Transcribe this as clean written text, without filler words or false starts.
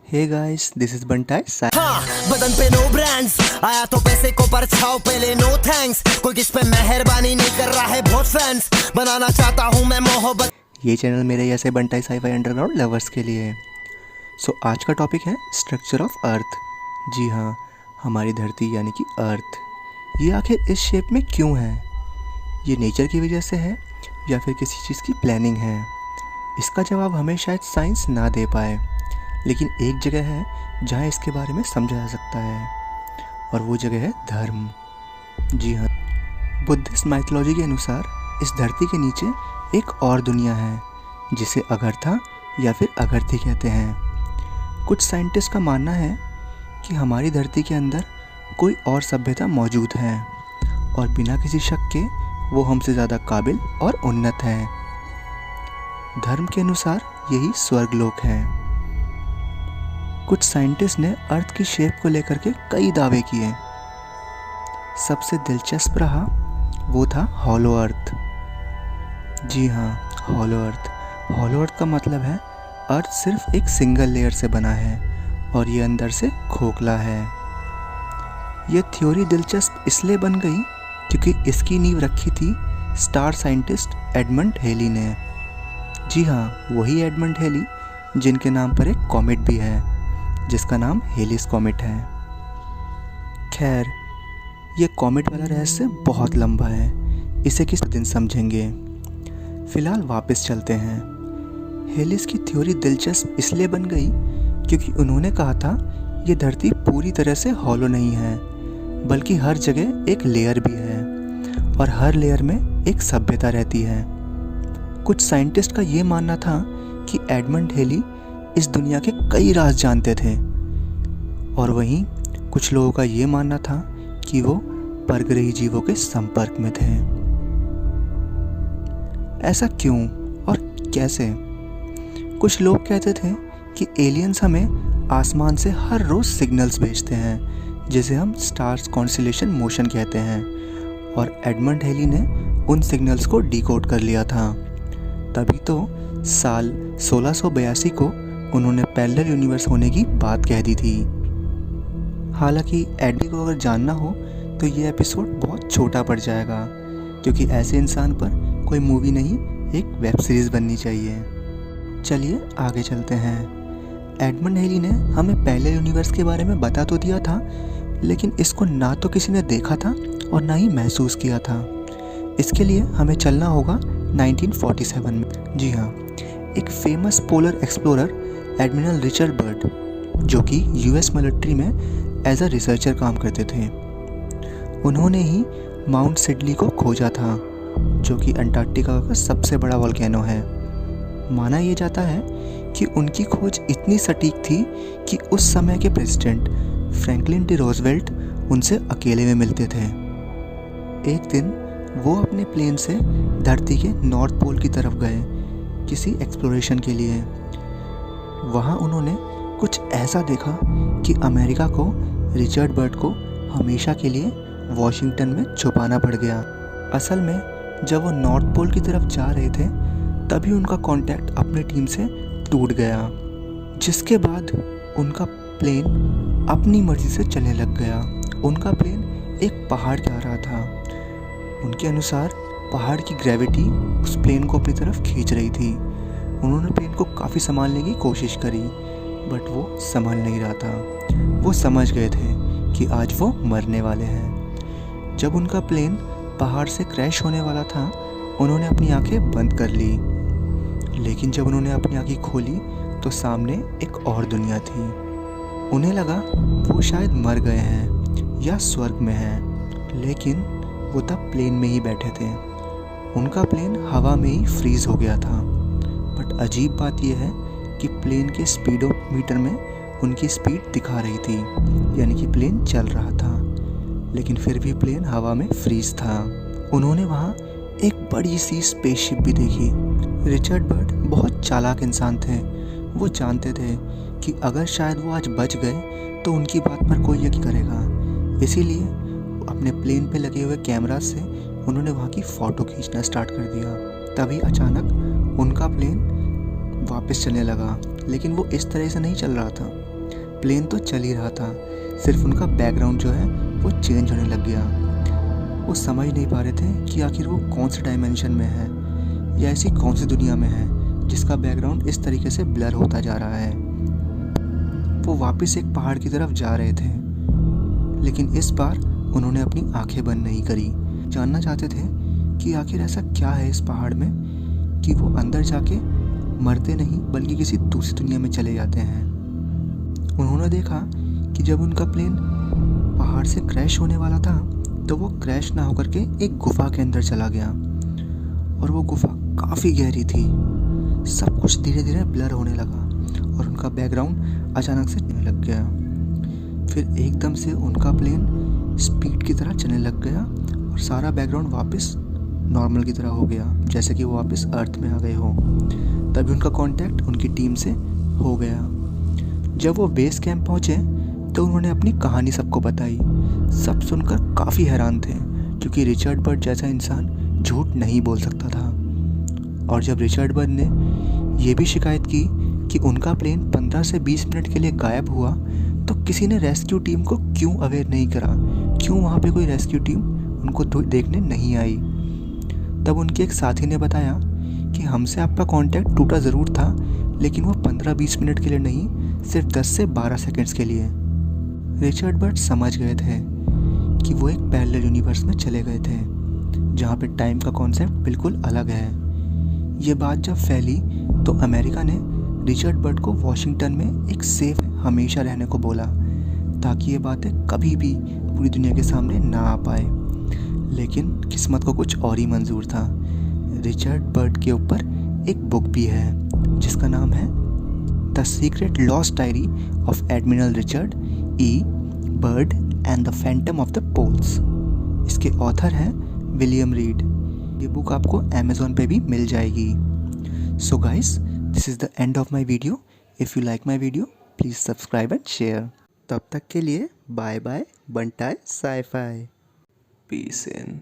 Hey guys, this is बंटाई हाँ, बदन पे नो ब्रांड्स आया तो पैसे को परछाओ पहले नो थैंक्स। कोई किस पे मेहरबानी नहीं कर रहा है, बहुत फैंस बनाना चाहता हूँ मैं मोहब्बत। ये चैनल मेरे जैसे बंटाई साईफाई अंडरग्राउंड लवर्स के लिए है। सो आज का टॉपिक है स्ट्रक्चर ऑफ अर्थ। जी हाँ, हमारी धरती यानी कि अर्थ, ये आखिर इस शेप में क्यों है? ये नेचर की वजह से है या फिर किसी चीज़ की प्लानिंग है? इसका जवाब हमें शायद साइंस ना दे पाए, लेकिन एक जगह है जहाँ इसके बारे में समझा जा सकता है, और वो जगह है धर्म। जी हाँ, बुद्धिस्ट माइथोलॉजी के अनुसार इस धरती के नीचे एक और दुनिया है जिसे अगरथा या फिर अगरथी कहते हैं। कुछ साइंटिस्ट का मानना है कि हमारी धरती के अंदर कोई और सभ्यता मौजूद है और बिना किसी शक के वो हमसे ज़्यादा काबिल और उन्नत है। धर्म के अनुसार यही स्वर्गलोक है। कुछ साइंटिस्ट ने अर्थ की शेप को लेकर के कई दावे किए। सबसे दिलचस्प रहा वो था हॉलो अर्थ। जी हाँ, हॉलो अर्थ। हॉलो अर्थ का मतलब है अर्थ सिर्फ एक सिंगल लेयर से बना है और ये अंदर से खोखला है। ये थ्योरी दिलचस्प इसलिए बन गई क्योंकि इसकी नींव रखी थी स्टार साइंटिस्ट एडमंड हेली ने। जी हाँ, वही एडमंड हेली जिनके नाम पर एक कॉमेट भी है जिसका नाम हेलिस कॉमेट है। खैर, ये कॉमेट वाला रहस्य बहुत लंबा है, इसे किस दिन समझेंगे। फिलहाल वापस चलते हैं। हेलिस की थ्योरी दिलचस्प इसलिए बन गई क्योंकि उन्होंने कहा था ये धरती पूरी तरह से हॉलो नहीं है, बल्कि हर जगह एक लेयर भी है और हर लेयर में एक सभ्यता रहती है। कुछ साइंटिस्ट का ये मानना था कि एडमंड हेली इस दुनिया के कई राज जानते थे, और वहीं कुछ लोगों का ये मानना था कि वो परग्रही जीवों के संपर्क में थे। ऐसा क्यों और कैसे? कुछ लोग कहते थे कि एलियंस हमें आसमान से हर रोज सिग्नल्स भेजते हैं जिसे हम स्टार्स कॉन्स्टेलेशन मोशन कहते हैं, और एडमंड हेली ने उन सिग्नल्स को डिकोड कर लिया था। तभी तो साल 1682 को उन्होंने पैरेलल यूनिवर्स होने की बात कह दी थी। हालांकि एडी को अगर जानना हो तो ये एपिसोड बहुत छोटा पड़ जाएगा, क्योंकि ऐसे इंसान पर कोई मूवी नहीं, एक वेब सीरीज़ बननी चाहिए। चलिए आगे चलते हैं। एडमंड हेली ने हमें पैरेलल यूनिवर्स के बारे में बता तो दिया था, लेकिन इसको ना तो किसी ने देखा था और ना ही महसूस किया था। इसके लिए हमें चलना होगा 1947 में। जी हाँ, एक famous polar explorer admiral Richard bird, जो कि यूएस मिलिट्री में एज अ रिसर्चर काम करते थे, उन्होंने ही माउंट सिडली को खोजा था, जो कि अंटार्कटिका का सबसे बड़ा वोल्केनो है। माना यह जाता है कि उनकी खोज इतनी सटीक थी कि उस समय के प्रेसिडेंट फ्रैंकलिन डी रोजवेल्ट उनसे अकेले में मिलते थे। एक दिन वो अपने प्लेन से धरती के नॉर्थ पोल की तरफ गए किसी एक्सप्लोरेशन के लिए। वहाँ उन्होंने कुछ ऐसा देखा कि अमेरिका को रिचर्ड बर्ड को हमेशा के लिए वॉशिंगटन में छुपाना पड़ गया। असल में जब वो नॉर्थ पोल की तरफ जा रहे थे तभी उनका कांटेक्ट अपनी टीम से टूट गया, जिसके बाद उनका प्लेन अपनी मर्जी से चलने लग गया। उनका प्लेन एक पहाड़ जा रहा था। उनके अनुसार पहाड़ की ग्रेविटी उस प्लेन को अपनी तरफ खींच रही थी। उन्होंने प्लेन को काफ़ी संभालने की कोशिश करी, बट वो संभल नहीं रहा था। वो समझ गए थे कि आज वो मरने वाले हैं। जब उनका प्लेन पहाड़ से क्रैश होने वाला था, उन्होंने अपनी आंखें बंद कर ली, लेकिन जब उन्होंने अपनी आंखें खोली तो सामने एक और दुनिया थी। उन्हें लगा वो शायद मर गए हैं या स्वर्ग में हैं, लेकिन वो तब प्लेन में ही बैठे थे। उनका प्लेन हवा में ही फ्रीज हो गया था। बट अजीब बात यह है कि प्लेन के स्पीडोमीटर में उनकी स्पीड दिखा रही थी, यानी कि प्लेन चल रहा था, लेकिन फिर भी प्लेन हवा में फ्रीज था। उन्होंने वहाँ एक बड़ी सी स्पेसशिप भी देखी। रिचर्ड बर्ड बहुत चालाक इंसान थे। वो जानते थे कि अगर शायद वो आज बच गए तो उनकी बात पर कोई यकीन करेगा। इसीलिए अपने प्लेन पे लगे हुए कैमरा से उन्होंने वहाँ की फ़ोटो खींचना स्टार्ट कर दिया। तभी अचानक उनका प्लेन वापस चलने लगा, लेकिन वो इस तरह से नहीं चल रहा था। प्लेन तो चल ही रहा था, सिर्फ उनका बैकग्राउंड जो है वो चेंज होने लग गया। वो समझ नहीं पा रहे थे कि आखिर वो कौन से डायमेंशन में है या ऐसी कौन सी दुनिया में है जिसका बैकग्राउंड इस तरीके से ब्लर होता जा रहा है। वो वापस एक पहाड़ की तरफ जा रहे थे, लेकिन इस बार उन्होंने अपनी आंखें बंद नहीं करी। जानना चाहते थे कि आखिर ऐसा क्या है इस पहाड़ में कि वो अंदर जाके मरते नहीं बल्कि किसी दूसरी दुनिया में चले जाते हैं। उन्होंने देखा कि जब उनका प्लेन पहाड़ से क्रैश होने वाला था तो वो क्रैश ना होकर के एक गुफा के अंदर चला गया, और वो गुफा काफ़ी गहरी थी। सब कुछ धीरे धीरे ब्लर होने लगा और उनका बैकग्राउंड अचानक से चलने लग गया। फिर एकदम से उनका प्लेन स्पीड की तरह चलने लग गया और सारा बैकग्राउंड वापस नॉर्मल की तरह हो गया, जैसे कि वो वापस अर्थ में आ गए हो। तभी उनका कांटेक्ट उनकी टीम से हो गया। जब वो बेस कैंप पहुँचे तो उन्होंने अपनी कहानी सबको बताई। सब सुनकर काफ़ी हैरान थे, क्योंकि रिचर्ड बर्ड जैसा इंसान झूठ नहीं बोल सकता था। और जब रिचर्ड बर्ड ने ये भी शिकायत की कि उनका प्लेन 15 से 20 मिनट के लिए गायब हुआ, तो किसी ने रेस्क्यू टीम को क्यों अवेयर नहीं करा, क्यों वहाँ पे कोई रेस्क्यू टीम उनको देखने नहीं आई। तब उनके एक साथी ने बताया कि हमसे आपका कांटेक्ट टूटा ज़रूर था, लेकिन वो 15-20 मिनट के लिए नहीं, सिर्फ 10 से 12 सेकंड्स के लिए। रिचर्ड बर्ड समझ गए थे कि वो एक पैरेलल यूनिवर्स में चले गए थे, जहाँ पे टाइम का कॉन्सेप्ट बिल्कुल अलग है। ये बात जब फैली तो अमेरिका ने रिचर्ड बर्ड को वॉशिंगटन में एक सेफ हमेशा रहने को बोला, ताकि ये बातें कभी भी पूरी दुनिया के सामने ना आ पाए। लेकिन किस्मत को कुछ और ही मंजूर था। रिचर्ड बर्ड के ऊपर एक बुक भी है जिसका नाम है the secret lost diary of admiral Richard E Byrd and the phantom of the poles. इसके ऑथर हैं विलियम रीड। ये बुक आपको अमेज़ॉन पे भी मिल जाएगी। So guys, this is the end of my video. If you like my video please subscribe and share. तब तक के लिए बाय बाय, बंटाई साई-फाई, पीस इन।